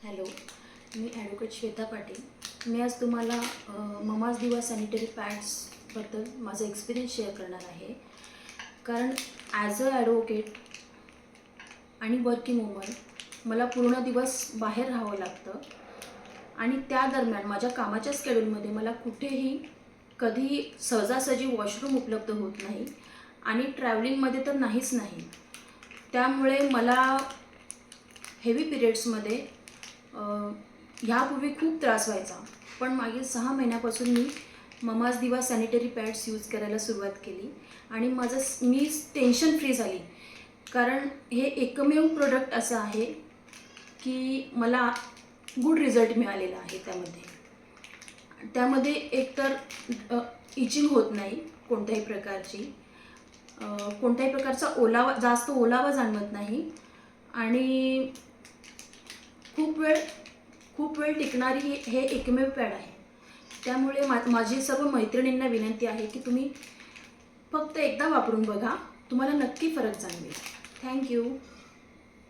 Hello, मी advocate Shweta Patil. मी आज तुम्हाला mama's दिवा सॅनिटरी पॅड्सबद्दल माझा एक्सपिरियन्स शेअर करणार आहे. कारण ॲज अ ॲडव्होकेट आणि वर्किंग वुमन मला पूर्ण दिवस बाहेर राहावं लागतं आणि त्या दरम्यान माझ्या कामाच्या स्केड्यूलमध्ये मला कुठेही कधीही सहजासहजी वॉशरूम उपलब्ध होत नाही आणि ट्रॅव्हलिंगमध्ये तर नाहीच नाही. त्यामुळे मला हेवी पिरियड्समध्ये ह्यापूर्वी खूप त्रास व्हायचा, पण मागील 6 महिन्यापासून मी ममाज दिवा सॅनिटरी पॅड्स यूज करायला सुरुवात केली आणि मी टेन्शन फ्री झाली. कारण हे एकमेव प्रोडक्ट असं आहे की मला गुड रिझल्ट मिळालेला आहे. त्यामध्ये एकतर इचिंग होत नाही कोणत्याही प्रकारचा जास्त ओलावा जाणवत नाही आणि खूप वेळ टिकणारी हे एकमेव पॅड आहे. त्यामुळे माझी सर्व मैत्रिणींना विनंती आहे की तुम्ही फक्त एकदा वापरून बघा, तुम्हाला नक्की फरक जाणवेल. थँक्यू.